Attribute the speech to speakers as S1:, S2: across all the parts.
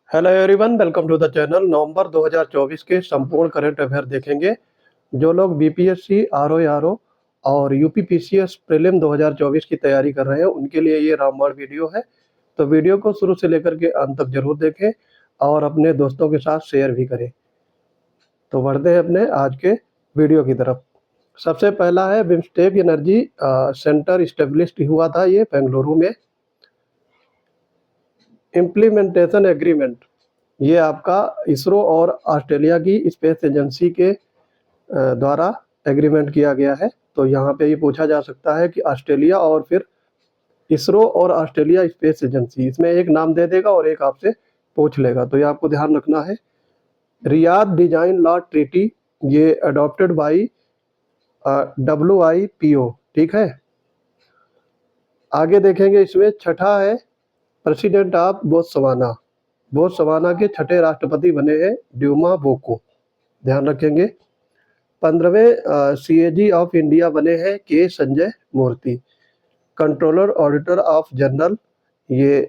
S1: Hello everyone, welcome to the channel. नवंबर 2024 के संपूर्ण करंट अफेयर देखेंगे। जो लोग बीपीएससी, आरओ और यूपीपीसीएस प्रीलिम 2024 की तैयारी कर रहे हैं उनके लिए ये रामबाण वीडियो है। तो वीडियो को शुरू से लेकर के अंत तक जरूर देखें और अपने दोस्तों के साथ शेयर भी करें। तो बढ़ते हैं अपने आज के वीडियो की तरफ। सबसे पहला है बिम्स्टेक एनर्जी सेंटर इस्टेब्लिश्ड हुआ था ये बेंगलुरु में। इम्प्लीमेंटेशन एग्रीमेंट ये आपका इसरो और ऑस्ट्रेलिया की स्पेस एजेंसी के द्वारा एग्रीमेंट किया गया है। तो यहाँ पे ये पूछा जा सकता है कि ऑस्ट्रेलिया और फिर इसरो और ऑस्ट्रेलिया स्पेस एजेंसी, इसमें एक नाम दे देगा और एक आपसे पूछ लेगा। तो ये आपको ध्यान रखना है। रियाद डिजाइन लॉ ट्रीटी ये अडॉप्टेड बाई WIPO, ठीक है। आगे देखेंगे, इसमें छठा है प्रेसिडेंट ऑफ बोत्सवाना। बोत्सवाना के छठे राष्ट्रपति बने हैं ड्यूमा बोको, ध्यान रखेंगे। 15वें CAG ऑफ इंडिया बने हैं के संजय मूर्ति। कंट्रोलर ऑडिटर ऑफ जनरल ये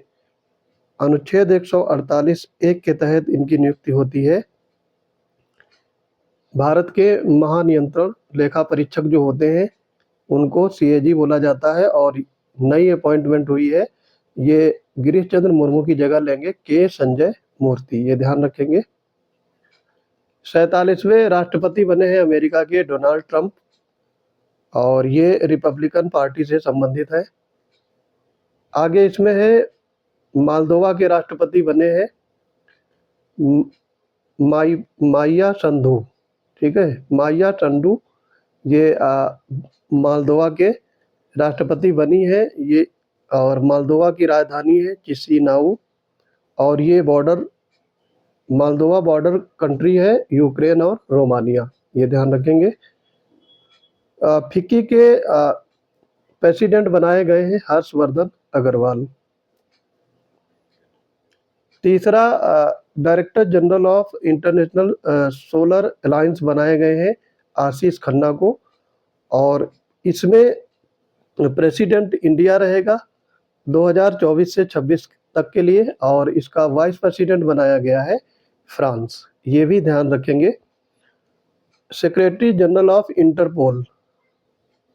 S1: अनुच्छेद 148(1) के तहत इनकी नियुक्ति होती है। भारत के महानियंत्रण लेखा परीक्षक जो होते हैं उनको CAG बोला जाता है और नई अपॉइंटमेंट हुई है, ये गिरीश चंद्र मुर्मू की जगह लेंगे के संजय मूर्ति, ये ध्यान रखेंगे। 47वें राष्ट्रपति बने हैं अमेरिका के डोनाल्ड ट्रंप और ये रिपब्लिकन पार्टी से संबंधित है। आगे इसमें है मालदोवा के राष्ट्रपति बने हैं माइया संधू, ठीक है। माइया संधू ये मालदोवा के राष्ट्रपति बनी है ये, और मालदोवा की राजधानी है चिसिनाउ और ये मालदोवा बॉर्डर कंट्री है यूक्रेन और रोमानिया, ये ध्यान रखेंगे। फिक्की के प्रेसिडेंट बनाए गए हैं हर्षवर्धन अग्रवाल। तीसरा director general of international solar alliance बनाए गए हैं आशीष खन्ना को, और इसमें प्रेसिडेंट इंडिया रहेगा 2024 से 26 तक के लिए, और इसका वाइस प्रेसिडेंट बनाया गया है फ्रांस, ये भी ध्यान रखेंगे। सेक्रेटरी जनरल ऑफ इंटरपोल,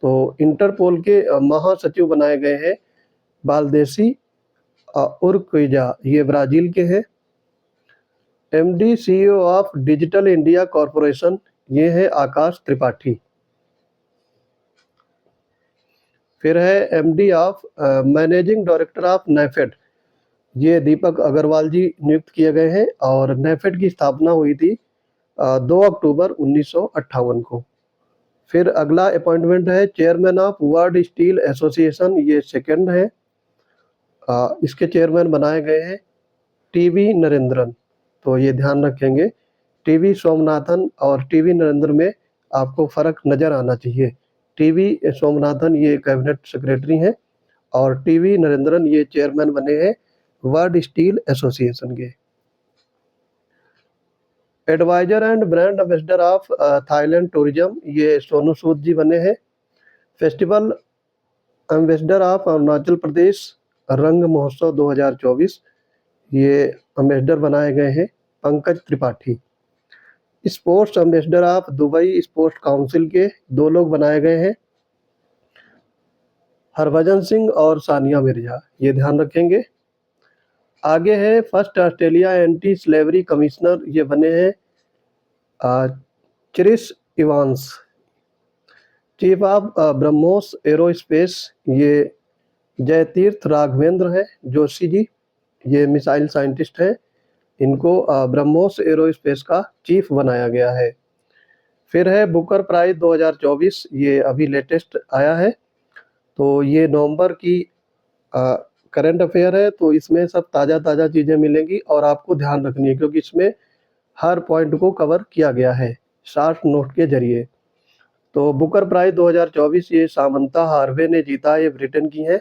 S1: तो इंटरपोल के महासचिव बनाए गए हैं बालदेसी उर्क्विजा, ये ब्राजील के हैं। MD CEO of digital India corporation ये है आकाश त्रिपाठी। फिर है MD of managing director of NAFED, ये दीपक अग्रवाल जी नियुक्त किए गए हैं और नेफेड की स्थापना हुई थी 2 अक्टूबर 1958 को। फिर अगला अपॉइंटमेंट है chairman of world Steel association, ये सेकंड है। इसके चेयरमैन बनाए गए हैं TV नरेंद्रन, तो ये ध्यान रखेंगे। TV सोमनाथन और TV नरेंद्र में आपको फर्क नजर आना चाहिए। TV सोमनाथन ये कैबिनेट सेक्रेटरी हैं और TV नरेंद्रन ये चेयरमैन बने हैं वर्ल्ड स्टील एसोसिएशन के। Advisor and brand ambassador of Thailand tourism ये सोनू सूद जी बने हैं। Festival ambassador of Arunachal Pradesh Rang Mahotsav 2024 ये एम्बेसडर बनाए गए हैं Pankaj Tripathi. Sports ambassador of Dubai Sports Council के 2 लोग बनाए गए हैं हरभजन सिंह और सानिया मिर्जा, ये ध्यान रखेंगे। आगे है first Australia anti slavery commissioner, ये बने हैं Chris Evans. Chief of BrahMos aerospace ये जयतीर्थ राघवेंद्र है जोशी जी, ये मिसाइल साइंटिस्ट हैं, इनको ब्रह्मोस एरोस्पेस का चीफ बनाया गया है। फिर है बुकर प्राइज 2024, ये अभी लेटेस्ट आया है, तो ये नवंबर की करंट अफेयर है, तो इसमें सब ताज़ा चीज़ें मिलेंगी और आपको ध्यान रखनी है क्योंकि इसमें हर पॉइंट को कवर किया गया है शॉर्ट नोट के जरिए। तो बुकर प्राइज 2024 ये सामंता हार्वे ने जीता, ये ब्रिटेन की हैं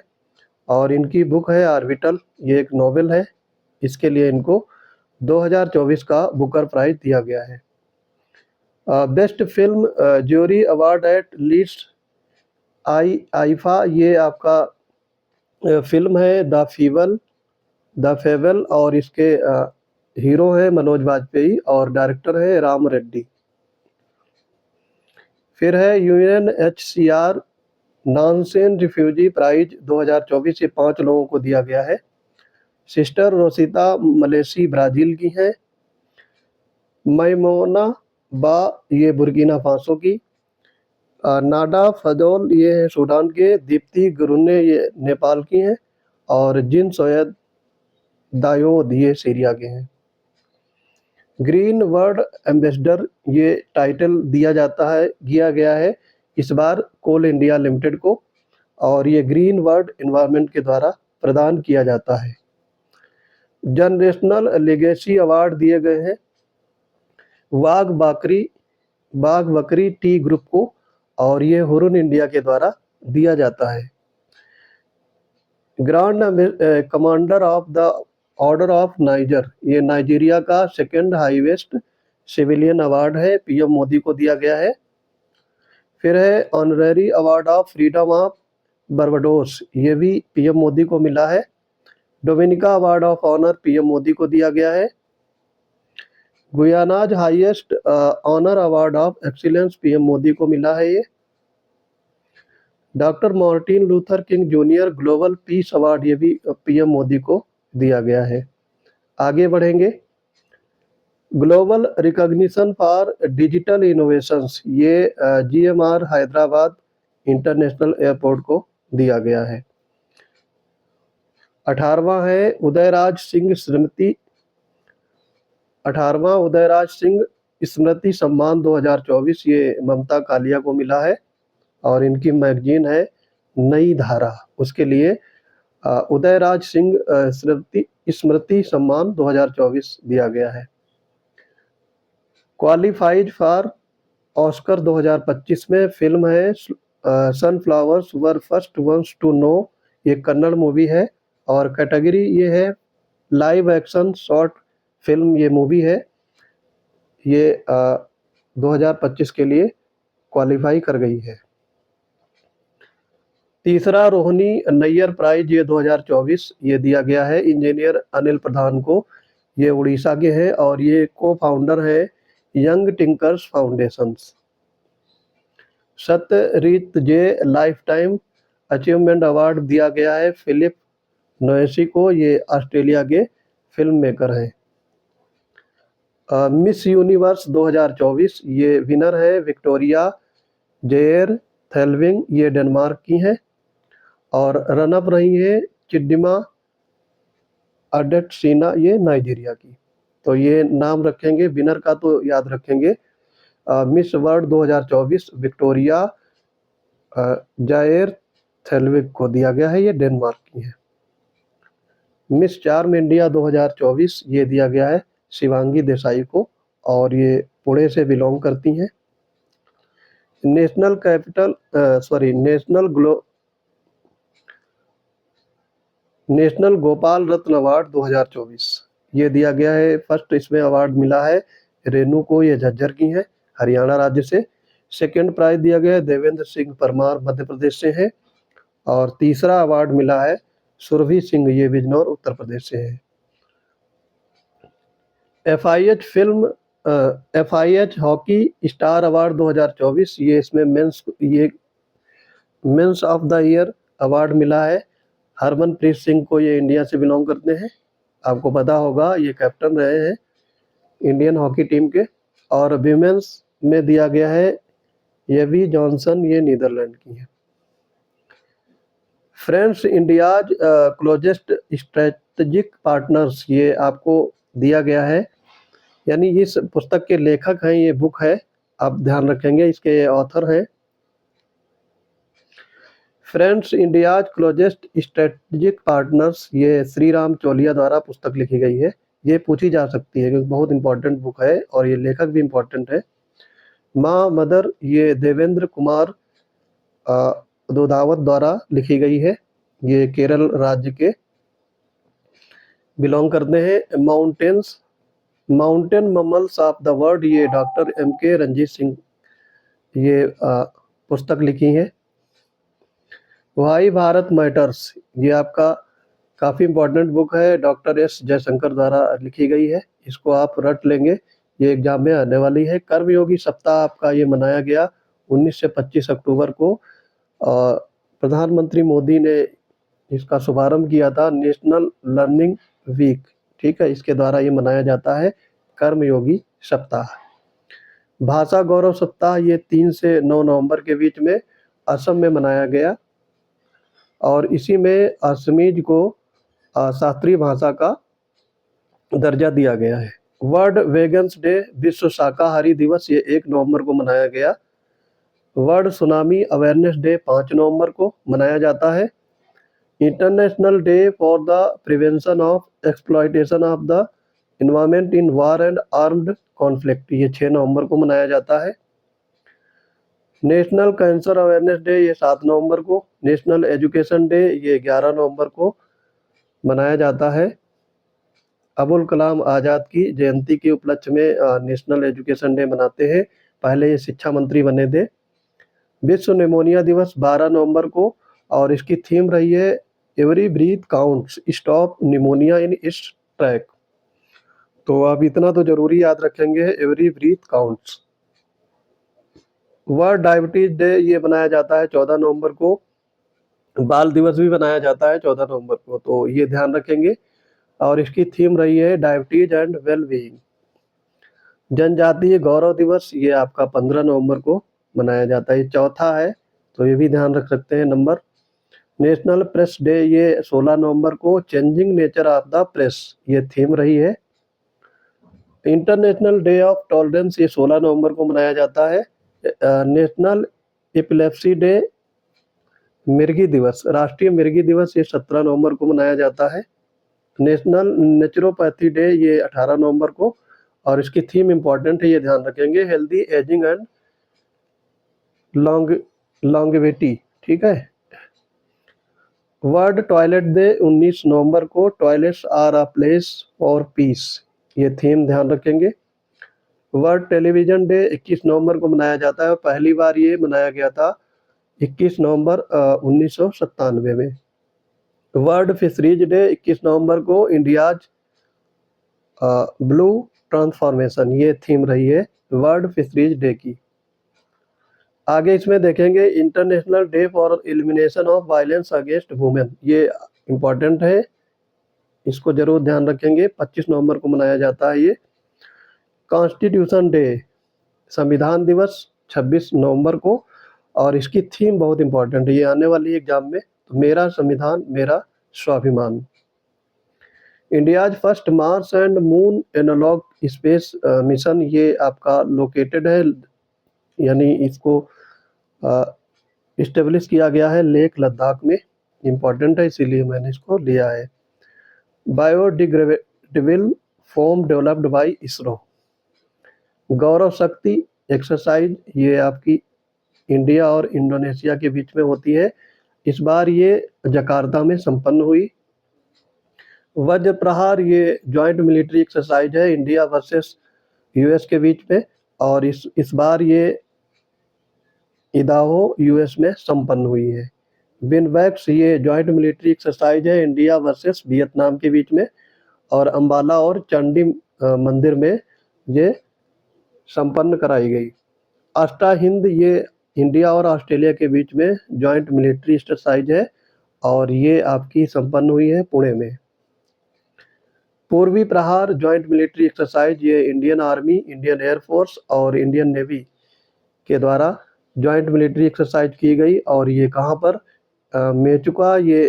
S1: और इनकी बुक है ऑर्बिटल, ये एक नोवेल है, इसके लिए इनको 2024 का बुकर प्राइज दिया गया है। Best film jury award at Leeds IIFA, ये आपका फिल्म है द फेबल और इसके हीरो है मनोज वाजपेयी और डायरेक्टर है राम रेड्डी। फिर है यूएनएचसीआर नॉनसेन रिफ्यूजी प्राइज 2024, ये 5 लोगों को दिया गया है। सिस्टर रोसिता मलेसी ब्राजील की हैं। मैमोना बा ये बुर्किना फासो की। नाडा फजोल ये है सूडान के। दीप्ति गुरुने ये नेपाल की हैं। और जिन सैयद दायोद ये सीरिया के हैं। ग्रीन वर्ल्ड एम्बेसडर ये टाइटल दिया गया है इस बार कोल इंडिया लिमिटेड को, और ये ग्रीन वर्ल्ड एनवायरनमेंट के द्वारा प्रदान किया जाता है। जनरेशनल लेगेसी अवार्ड दिए गए हैं बाघ बकरी टी ग्रुप को, और ये हुरुन इंडिया के द्वारा दिया जाता है। Grand commander of the order of Niger ये नाइजीरिया का सेकंड हाईएस्ट सिविलियन अवार्ड है, पीएम मोदी को दिया गया है। फिर है honorary award of freedom of Barbados, ये भी पीएम मोदी को मिला है। Dominica award of honour PM Modi को दिया गया है। Guyana's highest honour award of excellence PM Modi को मिला है। ये doctor Martin Luther King junior global peace award ये भी पीएम मोदी को दिया गया है। आगे बढ़ेंगे। Global recognition for digital innovations ये जीएमआर हैदराबाद इंटरनेशनल एयरपोर्ट को दिया गया है। 18वां है उदयराज सिंह स्मृति सम्मान 2024, ये ममता कालिया को मिला है और इनकी मैगजीन है नई धारा, उसके लिए उदयराज सिंह स्मृति सम्मान 2024 दिया गया है। क्वालिफाइड फॉर ऑस्कर 2025 में फिल्म है sunflowers were first ones to know, ये कन्नड़ मूवी है और कैटेगरी ये है लाइव एक्शन शॉर्ट फिल्म ये मूवी है। ये 2025 के लिए क्वालिफाई कर गई है। तीसरा रोहिणी नैयर प्राइज ये 2024 ये दिया गया है इंजीनियर अनिल प्रधान को, ये उड़ीसा के हैं और ये को फाउंडर है यंग टिंकर्स फाउंडेशन। सत्यजीत जे लाइफ टाइम अचीवमेंट अवार्ड दिया गया है फिलिप नोएसी को, ये ऑस्ट्रेलिया के फिल्म मेकर हैं। मिस यूनिवर्स 2024 ये विनर है विक्टोरिया जेयर थेल्विंग, ये डेनमार्क की हैं और रनअप रही है चिड्डिमा अडेटसीना, ये नाइजीरिया की। तो ये नाम रखेंगे, विनर का तो याद रखेंगे। मिस वर्ल्ड 2024 विक्टोरिया जायर थेल्विग को दिया गया है, ये डेनमार्क की है। मिस चार्म इंडिया 2024 ये दिया गया है शिवांगी देसाई को और ये पुणे से बिलोंग करती हैं। नेशनल गोपाल रत्न अवार्ड 2024 ये दिया गया है, फर्स्ट इसमें अवार्ड मिला है रेनू को, ये झज्जर की हैं हरियाणा राज्य से। सेकंड प्राइज दिया गया है देवेंद्र सिंह परमार मध्य प्रदेश से हैं और तीसरा अवार्ड मिला है सुरभि सिंह, ये बिजनौर उत्तर प्रदेश से है। FIH हॉकी स्टार अवार्ड 2024 ये इसमें men's of the year award मिला है हरमनप्रीत सिंह को, ये इंडिया से बिलोंग करते हैं, आपको पता होगा ये कैप्टन रहे हैं इंडियन हॉकी टीम के। और विमेंस में दिया गया है येवी जॉनसन, ये नीदरलैंड की है। Friends India's closest strategic partners ये आपको दिया गया है, यानी इस पुस्तक के लेखक हैं, ये बुक है, आप ध्यान रखेंगे इसके ऑथर हैं। Friends India's closest strategic partners ये श्री राम चोलिया द्वारा पुस्तक लिखी गई है, ये पूछी जा सकती है क्योंकि बहुत इंपॉर्टेंट बुक है और ये लेखक भी इंपॉर्टेंट है। माँ मदर ये देवेंद्र कुमार दोदावत द्वारा लिखी गई है, ये केरल राज्य के बिलोंग करते हैं। माउंटेन ममल्स ऑफ द वर्ल्ड ये डॉक्टर MK रंजीत सिंह ये पुस्तक लिखी है। वाई भारत मैटर्स ये आपका काफ़ी इम्पोर्टेंट बुक है, डॉक्टर एस जयशंकर द्वारा लिखी गई है। इसको आप रट लेंगे, ये एग्जाम में आने वाली है। कर्मयोगी सप्ताह आपका ये मनाया गया 19 से 25 अक्टूबर को। प्रधानमंत्री मोदी ने इसका शुभारंभ किया था, नेशनल लर्निंग वीक, ठीक है, इसके द्वारा ये मनाया जाता है कर्मयोगी सप्ताह। भाषा गौरव सप्ताह ये 3 से 9 नवंबर के बीच में असम में मनाया गया और इसी में असमीज को शास्त्रीय भाषा का दर्जा दिया गया है। वर्ल्ड वेगन्स डे, विश्व शाकाहारी दिवस, ये 1 नवंबर को मनाया गया। वर्ल्ड सुनामी अवेयरनेस डे 5 नवंबर को मनाया जाता है। International day for the prevention of exploitation of the environment in war and armed conflict, ये 6 नवंबर को मनाया जाता है। नेशनल कैंसर अवेयरनेस डे ये 7 नवंबर को। नेशनल एजुकेशन डे ये 11 नवंबर को मनाया जाता है। अबुल कलाम आज़ाद की जयंती के उपलक्ष्य में नेशनल एजुकेशन डे मनाते हैं। पहले ये शिक्षा मंत्री बने थे। विश्व निमोनिया दिवस 12 नवंबर को और इसकी थीम रही है every breath counts, stop pneumonia in its track. तो आप इतना तो जरूरी याद रखेंगे, every breath counts. World Diabetes Day ये मनाया जाता है 14 नवंबर को। बाल दिवस भी मनाया जाता है 14 नवंबर को, तो ये ध्यान रखेंगे। और इसकी थीम रही है डायबिटीज एंड वेल बीइंग। जनजातीय गौरव दिवस ये आपका 15 नवंबर को मनाया जाता है, ये चौथा है, तो ये भी ध्यान रख सकते हैं नंबर। नेशनल प्रेस डे ये 16 नवंबर को। Changing nature of the press ये थीम रही है। इंटरनेशनल डे ऑफ टॉलरेंस ये 16 नवंबर को मनाया जाता है। नेशनल एपिलेप्सी डे, मिर्गी दिवस, राष्ट्रीय मिर्गी दिवस ये 17 नवंबर को मनाया जाता है। नेशनल नेचुरोपैथी डे ये 18 नवंबर को और इसकी थीम इंपॉर्टेंट है, ये ध्यान रखेंगे, हेल्दी एजिंग एंड लॉन्गेविटी, ठीक है। वर्ल्ड टॉयलेट डे 19 नवंबर को। Toilets are a place for peace, ये थीम ध्यान रखेंगे। वर्ल्ड टेलीविजन डे 21 नवंबर को मनाया जाता है। पहली बार ये मनाया गया था 21 नवंबर 1997 में। वर्ल्ड फिशरीज डे 21 नवंबर को। इंडियाज ब्लू ट्रांसफॉर्मेशन, ये थीम रही है वर्ल्ड फिशरीज डे की। आगे इसमें देखेंगे international day for elimination of violence against women, ये इम्पोर्टेंट है, इसको जरूर ध्यान रखेंगे। 25 नवंबर को मनाया जाता है ये। कॉन्स्टिट्यूशन डे, संविधान दिवस 26 नवंबर को और इसकी थीम बहुत इंपॉर्टेंट है, ये आने वाली एग्जाम में। तो मेरा संविधान मेरा स्वाभिमान। India's first Mars and moon analogue space mission ये आपका लोकेटेड है, यानी इसको इस्टेब्लिश किया गया है लेह लद्दाख में, इम्पॉर्टेंट है इसीलिए मैंने इसको लिया है। Biodegradable foam developed by ISRO. Gaurav Shakti exercise ये आपकी इंडिया और इंडोनेशिया के बीच में होती है, इस बार ये जकार्ता में संपन्न हुई। वज्र प्रहार ये जॉइंट मिलिट्री एक्सरसाइज है इंडिया वर्सेस यूएस के बीच में और इस बार ये इदाहो यूएस में संपन्न हुई है। विनबैक्स ये जॉइंट मिलिट्री एक्सरसाइज है इंडिया वर्सेस वियतनाम के बीच में और अंबाला और चंडी मंदिर में ये संपन्न कराई गई। अष्टा हिंद ये इंडिया और ऑस्ट्रेलिया के बीच में जॉइंट मिलिट्री एक्सरसाइज है और ये आपकी संपन्न हुई है पुणे में। पूर्वी प्रहार जॉइंट मिलिट्री एक्सरसाइज ये इंडियन आर्मी, इंडियन एयरफोर्स और इंडियन नेवी के द्वारा जॉइंट मिलिट्री एक्सरसाइज की गई और ये कहाँ पर मेचुका, ये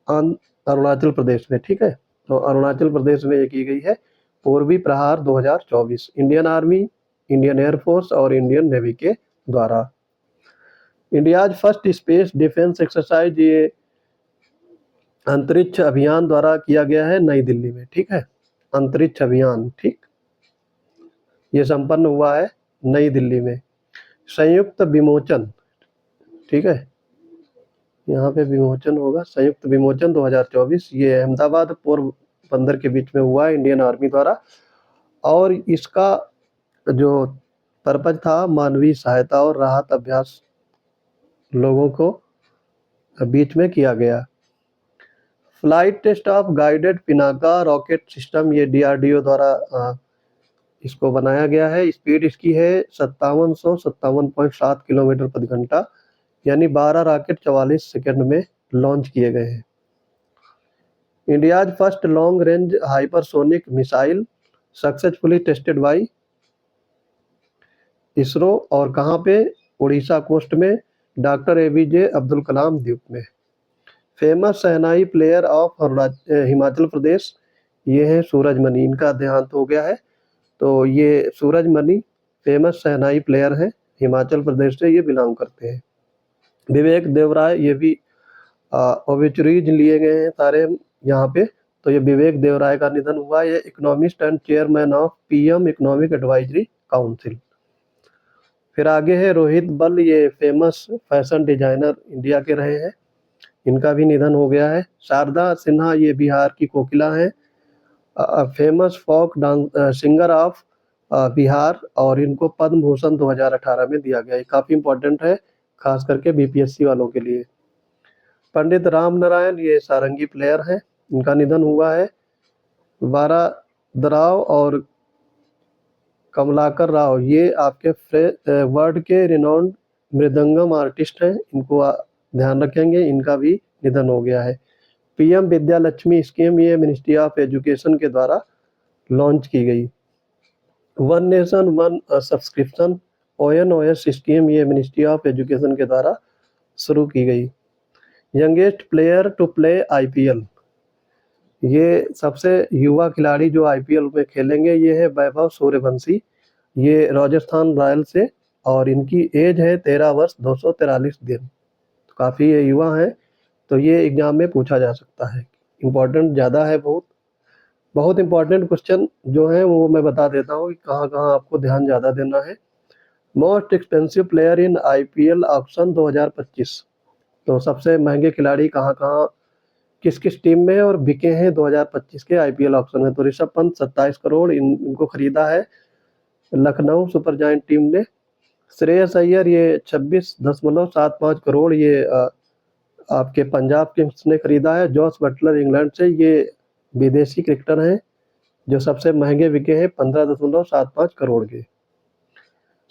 S1: अरुणाचल प्रदेश में, ठीक है। तो अरुणाचल प्रदेश में ये की गई है पूर्वी प्रहार 2024 इंडियन आर्मी, इंडियन एयरफोर्स और इंडियन नेवी के द्वारा। India's first space defence exercise ये अंतरिक्ष अभियान द्वारा किया गया है नई दिल्ली में, ठीक है। अंतरिक्ष अभियान, ठीक, ये संपन्न हुआ है नई दिल्ली में। संयुक्त विमोचन, ठीक है, यहाँ पे विमोचन होगा, संयुक्त विमोचन 2024 ये अहमदाबाद पोरबंदर के बीच में हुआ है इंडियन आर्मी द्वारा और इसका जो पर्पज था मानवीय सहायता और राहत अभ्यास लोगों को बीच में किया गया। Flight test of guided Pinaka rocket system, ये DRDO द्वारा इसको बनाया गया है। स्पीड इसकी है 5757.7 किलोमीटर प्रति घंटा, यानी 12 रॉकेट 44 सेकंड में लॉन्च किए गए हैं। India's first long range hypersonic missile successfully tested by ISRO, और कहाँ पे? उड़ीसा कोस्ट में, डॉक्टर APJ अब्दुल कलाम द्वीप में। Famous shehnai player of Himachal Pradesh, ये है सूरजमणि, इनका देहांत हो गया है। तो ये सूरजमणि फेमस शहनाई प्लेयर हैं, हिमाचल प्रदेश से ये बिलोंग करते हैं। विवेक देवराय, ये भी ओबिचुरीज लिए गए हैं सारे यहाँ पे। तो ये विवेक देवराय का निधन हुआ। ये economist and chairman of PM economic advisory council. फिर आगे है रोहित बल, ये फेमस फैशन डिजाइनर इंडिया के रहे हैं, इनका भी निधन हो गया है। शारदा सिन्हा, ये बिहार की कोकिला हैं, famous folk dance singer of Bihar, और इनको पद्म भूषण 2018 में दिया गया है। काफ़ी इंपॉर्टेंट है, खास करके BPSC वालों के लिए। पंडित राम नारायण, ये सारंगी प्लेयर हैं, इनका निधन हुआ है। वारादराव और कमलाकर राव, ये आपके वर्ल्ड के रिनाउंड मृदंगम आर्टिस्ट हैं, इनको ध्यान रखेंगे, इनका भी निधन हो गया है। PM विद्या लक्ष्मी स्कीम, ये मिनिस्ट्री ऑफ एजुकेशन के द्वारा लॉन्च की गई। One nation one subscription ONOS scheme, ये मिनिस्ट्री ऑफ एजुकेशन के द्वारा शुरू की गई। Youngest player to play IPL, ये सबसे युवा खिलाड़ी जो IPL में खेलेंगे ये है वैभव सूर्यवंशी, ये राजस्थान रॉयल से, और इनकी एज है 13 वर्ष 243 दिन। तो काफ़ी ये युवा हैं, तो ये एग्जाम में पूछा जा सकता है। इम्पोर्टेंट ज़्यादा है, बहुत इंपॉर्टेंट क्वेश्चन जो है वो मैं बता देता हूँ कि कहाँ कहाँ आपको ध्यान ज़्यादा देना है। Most expensive player in IPL auction 2025, तो सबसे महंगे खिलाड़ी कहाँ कहाँ किस किस टीम में और बिके हैं 2025 के IPL ऑक्शन में। तो ऋषभ पंत 27 करोड़ इनको खरीदा है लखनऊ सुपर जायंट टीम ने। श्रेयस अय्यर, ये 26.75 करोड़ ये आपके पंजाब किंग्स ने खरीदा है। जॉस बटलर इंग्लैंड से, ये विदेशी क्रिकेटर हैं जो सबसे महंगे बिके हैं 15.75 करोड़ के।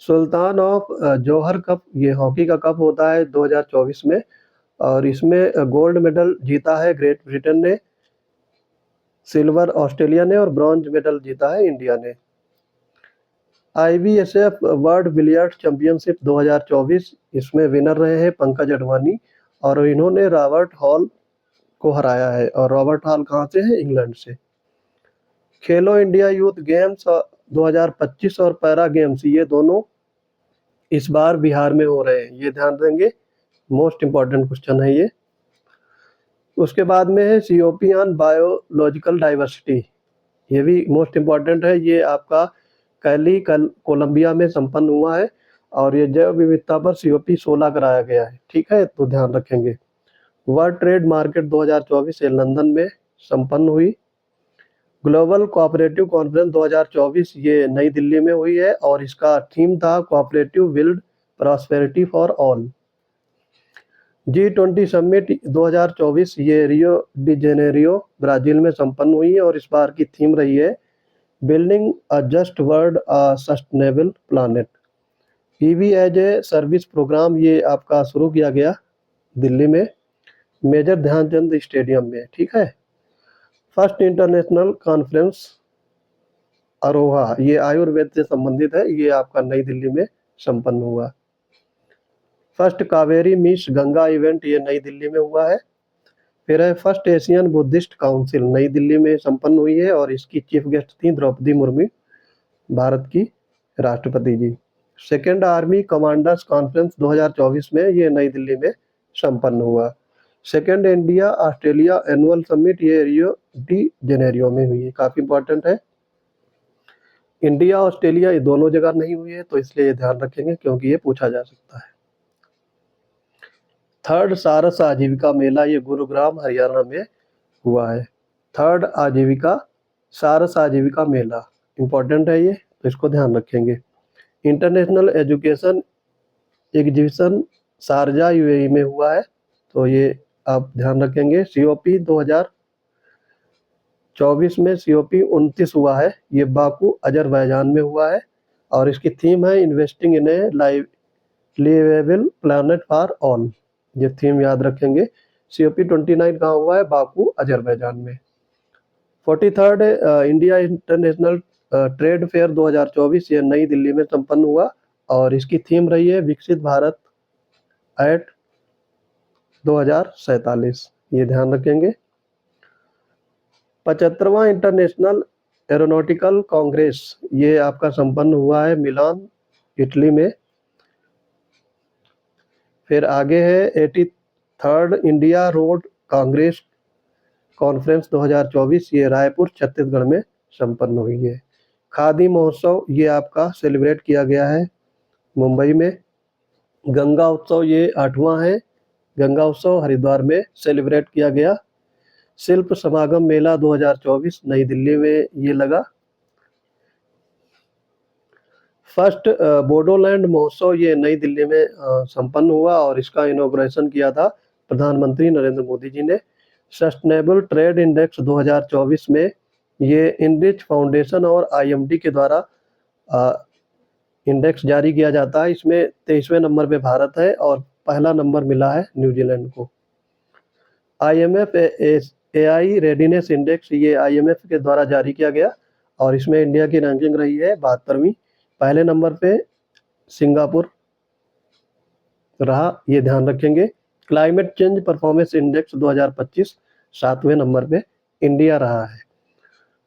S1: सुल्तान ऑफ जौहर कप, ये हॉकी का कप होता है 2024 में, और इसमें गोल्ड मेडल जीता है ग्रेट ब्रिटेन ने, सिल्वर ऑस्ट्रेलिया ने, और ब्रॉन्ज मेडल जीता है इंडिया ने। IBSF वर्ल्ड बिलियर्ड चैंपियनशिप 2024, इसमें विनर रहे हैं पंकज अडवाणी, और इन्होंने रॉबर्ट हॉल को हराया है, और रॉबर्ट हॉल कहाँ से है? इंग्लैंड से। खेलो इंडिया यूथ गेम्स 2025 और पैरा गेम्स, ये दोनों इस बार बिहार में हो रहे हैं, ये ध्यान देंगे, मोस्ट इम्पॉर्टेंट क्वेश्चन है ये। उसके बाद में है COP ऑन बायोलॉजिकल डाइवर्सिटी, ये भी मोस्ट इम्पॉर्टेंट है, ये आपका कोलंबिया में संपन्न हुआ है, और ये जैव विविधता पर COP 16 कराया गया है, ठीक है, तो ध्यान रखेंगे। वर्ल्ड ट्रेड मार्केट 2024 ये लंदन में संपन्न हुई। ग्लोबल कोऑपरेटिव कॉन्फ्रेंस 2024 ये नई दिल्ली में हुई है, और इसका थीम था cooperative build prosperity for all. G20 summit 2024 ये रियो डी जेनेरियो ब्राजील में संपन्न हुई है, और इस बार की थीम रही है building a just world a sustainable planet. EV as a service programme, ये आपका शुरू किया गया दिल्ली में मेजर ध्यानचंद स्टेडियम में, ठीक है। फर्स्ट इंटरनेशनल कॉन्फ्रेंस अरोहा, ये आयुर्वेद से संबंधित है, ये आपका नई दिल्ली में संपन्न हुआ। First Kaveri miss Ganga event, ये नई दिल्ली में हुआ है। फिर है फर्स्ट एशियन बुद्धिस्ट काउंसिल, नई दिल्ली में संपन्न हुई है, और इसकी चीफ गेस्ट थी द्रौपदी मुर्मू, भारत की राष्ट्रपति जी। सेकेंड आर्मी कमांडर्स कॉन्फ्रेंस 2024 में ये नई दिल्ली में संपन्न हुआ। Second India Australia annual summit, ये रियो डी जेनेरियो में हुई है, काफ़ी इंपॉर्टेंट है। इंडिया ऑस्ट्रेलिया ये दोनों जगह नहीं हुई है, तो इसलिए ये ध्यान रखेंगे क्योंकि ये पूछा जा सकता है। थर्ड सारस आजीविका मेला, ये गुरुग्राम हरियाणा में हुआ है। थर्ड आजीविका सारस आजीविका मेला इंपॉर्टेंट है ये, तो इसको ध्यान रखेंगे। International education exhibition Sharjah UAE में हुआ है, तो ये आप ध्यान रखेंगे। COP 24 में COP 29 हुआ है, ये बाकू अजरबैजान में हुआ है और इसकी थीम है investing in a liveable planet for all. ये थीम याद रखेंगे। COP 29 कहाँ हुआ है? बाकू अजरबैजान में। 43rd India international trade fair 2024 ये नई दिल्ली में संपन्न हुआ और इसकी थीम रही है विकसित भारत एट 2047। ये ध्यान रखेंगे। 75वां इंटरनेशनल एरोनॉटिकल कांग्रेस ये आपका संपन्न हुआ है मिलान, इटली में। फिर आगे है 83rd India road Congress conference 2024, ये रायपुर छत्तीसगढ़ में संपन्न हुई है। खादी महोत्सव ये आपका सेलिब्रेट किया गया है मुंबई में। गंगा उत्सव ये 8वां है, गंगा उत्सव हरिद्वार में सेलिब्रेट किया गया। शिल्प समागम मेला 2024 नई दिल्ली में ये लगा। फर्स्ट बोडोलैंड महोत्सव ये नई दिल्ली में संपन्न हुआ और इसका इनॉग्रेशन किया था प्रधानमंत्री नरेंद्र मोदी जी ने। सस्टेनेबल ट्रेड इंडेक्स 2024 में ये इनरिच फाउंडेशन और IMD के द्वारा इंडेक्स जारी किया जाता है। इसमें 23वें नंबर पे भारत है और पहला नंबर मिला है न्यूजीलैंड को। IMF AI रेडीनेस इंडेक्स ये IMF के द्वारा जारी किया गया और इसमें इंडिया की रैंकिंग रही है 72वीं। पहले नंबर पे सिंगापुर रहा, ये ध्यान रखेंगे। क्लाइमेट चेंज परफॉर्मेंस इंडेक्स 2025 7वें नंबर पे इंडिया रहा है।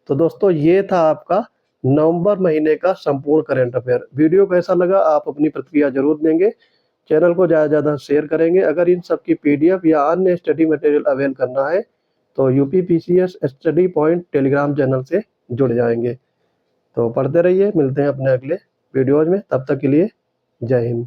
S1: तो दोस्तों ये था आपका नवंबर महीने का संपूर्ण करंट अफेयर। वीडियो कैसा लगा आप अपनी प्रतिक्रिया जरूर देंगे। चैनल को ज़्यादा से ज़्यादा शेयर करेंगे। अगर इन सब की PDF या अन्य स्टडी मटेरियल अवेल करना है तो UP PCS study point Telegram channel से जुड़ जाएंगे। तो पढ़ते रहिए, मिलते हैं अपने अगले वीडियोज में। तब तक के लिए जय हिंद।